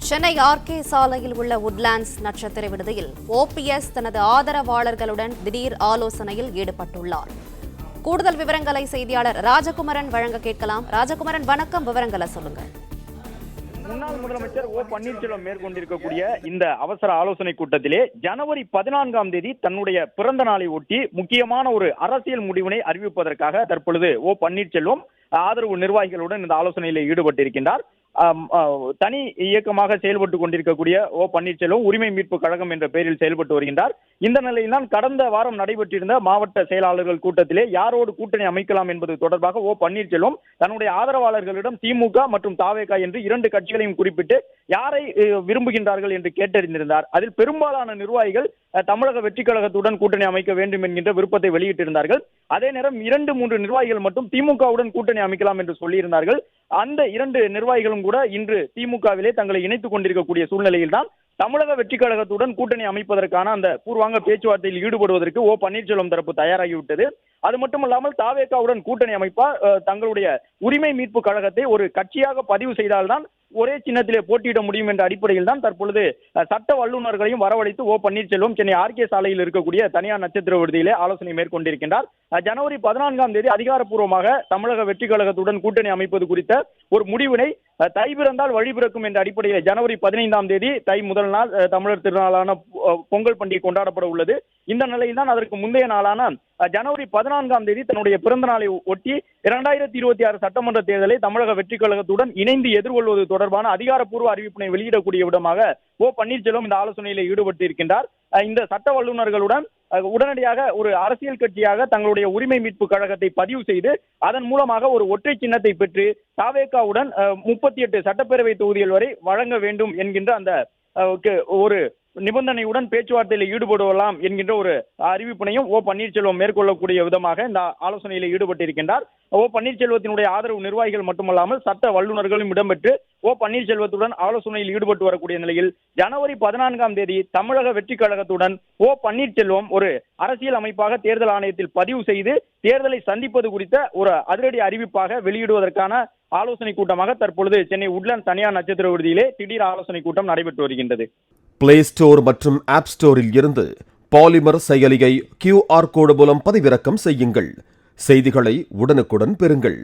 Chennai RK சாலையில் உள்ள Woodlands நட்சத்திர விடுதியில் ஓபிஎஸ் தனது ஆதரவாளர்களுடன் திடீர் ஆலோசனையில் ஈடுபட்டுள்ளார். கூடுதல் விவரங்களை செய்தியாளர் ராஜகுமரன் வழங்க கேட்கலாம். ராஜகுமரன், வணக்கம். விவரங்களை சொல்லுங்க. முன்னாள் முதலமைச்சர் ஓ பன்னீர்செல்வம் மேற்கொண்டிருக்கக்கூடிய இந்த அவசர ஆலோசனை கூட்டத்திலே ஜனவரி 14ஆம் தேதி தன்னுடைய பிறந்த நாளை ஒட்டி முக்கியமான ஒரு அரசியல் முடிவினை அறிவிப்பதற்காக தற்பொழுது ஓ பன்னீர்செல்வம் ஆதரவு நிர்வாகிகளுடன் இந்த ஆலோசனையில் ஈடுபட்டிருக்கின்றார். தனி இயக்கமாக செயல்பட்டுக் கொண்டிருக்கக்கூடிய ஓ பன்னீர்செல்வம் உரிமை மீட்பு கழகம் என்ற பெயரில் செயல்பட்டு வருகின்றார். இந்த நிலையில்தான் கடந்த வாரம் நடைபெற்றிருந்த மாவட்ட செயலாளர்கள் கூட்டத்திலே யாரோடு கூட்டணி அமைக்கலாம் என்பது தொடர்பாக ஓ பன்னீர்செல்வம் தன்னுடைய ஆதரவாளர்களிடம் திமுக மற்றும் தாவேகா என்று இரண்டு கட்சிகளையும் குறிப்பிட்டு யாரை விரும்புகின்றார்கள் என்று கேட்டறிந்திருந்தார். அதில் பெரும்பாலான நிர்வாகிகள் தமிழக வெற்றி கழகத்துடன் கூட்டணி அமைக்க வேண்டும் என்கின்ற விருப்பத்தை வெளியிட்டிருந்தார்கள். அதே நேரம் 2-3 நிர்வாகிகள் மட்டும் திமுகவுடன் கூட்டணி அமைக்கலாம் என்று சொல்லியிருந்தார்கள். அந்த 2 நிர்வாகிகளும் கூட இன்று திமுகவிலே தங்களை இணைத்துக் கொண்டிருக்கக்கூடிய சூழ்நிலையில் தான் தமிழக வெற்றி கழகத்துடன் கூட்டணி அமைப்பதற்கான அந்த பூர்வாங்க பேச்சுவார்த்தையில் ஈடுபடுவதற்கு ஓ பன்னீர்செல்வம் தரப்பு தயாராகிவிட்டது. அது மட்டுமல்லாமல் தாவேகாவுடன் கூட்டணி அமைப்பால் தங்களுடைய உரிமை மீட்பு கழகத்தை ஒரு கட்சியாக பதிவு செய்தால்தான் ஒரே சின்னத்திலே போட்டியிட முடியும் என்ற அடிப்படையில் தான் தற்பொழுது சட்ட வல்லுநர்களையும் வரவழைத்து ஓ பன்னீர்செல்வம் சென்னை ஆர்கே சாலையில் இருக்கக்கூடிய தனியார் நட்சத்திர விடுதியிலே ஆலோசனை மேற்கொண்டிருக்கின்றார். ஜனவரி 14ஆம் தேதி அதிகாரப்பூர்வமாக தமிழக வெற்றி கழகத்துடன் கூட்டணி அமைப்பது குறித்த ஒரு முடிவினை தை பிறந்தால் வழி பிறக்கும் என்ற அடிப்படையில் ஜனவரி 15ஆம் தேதி தை முதல் நாள் தமிழர் திருநாளான பொங்கல் பண்டிகை கொண்டாடப்பட உள்ளது. இந்த நிலையில் தான் அதற்கு முந்தைய நாளான ஜனவரி 14ஆம் தேதி தன்னுடைய பிறந்த நாளை ஒட்டி 2026 சட்டமன்ற தேர்தலை தமிழக வெற்றி கழகத்துடன் இணைந்து எதிர்கொள்வது தொடர்பான அதிகாரப்பூர்வ அறிவிப்பினை வெளியிடக்கூடிய விதமாக ஓ பன்னீர்செல்வம் இந்த ஆலோசனையில் ஈடுபட்டு இருக்கின்றார். இந்த சட்ட வல்லுநர்களுடன் உடனடியாக ஒரு அரசியல் கட்சியாக தங்களுடைய உரிமை மீட்பு கழகத்தை பதிவு செய்து அதன் மூலமாக ஒரு ஒற்றை சின்னத்தை பெற்று தாவேகாவுடன் 38 சட்டப்பேரவை தொகுதிகள் வரை வழங்க வேண்டும் என்கின்ற அந்த ஒரு நிபந்தனையுடன் பேச்சுவார்த்தையில் ஈடுபடலாம் என்கின்ற ஒரு அறிவிப்பினையும் ஓ பன்னீர்செல்வம் மேற்கொள்ளக்கூடிய விதமாக இந்த ஆலோசனையில் ஈடுபட்டிருக்கின்றார். ஓ பன்னீர்செல்வத்தினுடைய ஆதரவு நிர்வாகிகள் மட்டுமல்லாமல் சட்ட வல்லுநர்களும் இடம்பெற்று ஓ பன்னீர்செல்வத்துடன் ஆலோசனையில் ஈடுபட்டு வரக்கூடிய நிலையில் ஜனவரி 14ஆம் தேதி தமிழக வெற்றி கழகத்துடன் ஓ பன்னீர்செல்வம் ஒரு அரசியல் அமைப்பாக தேர்தல் ஆணையத்தில் பதிவு செய்து தேர்தலை சந்திப்பது குறித்த ஒரு அதிரடி அறிவிப்பாக வெளியிடுவதற்கான ஆலோசனை கூட்டமாக தற்பொழுது சென்னை உட்லாண்ட் தனியார் நட்சத்திர விடுதியிலே திடீர் ஆலோசனை கூட்டம் நடைபெற்று வருகின்றது. பிளே ஸ்டோர் மற்றும் ஆப் ஸ்டோரில் இருந்து பாலிமர் செயலியை QR கோடு மூலம் பதிவிறக்கம் செய்யுங்கள். செய்திகளை உடனுக்குடன் பெறுங்கள்.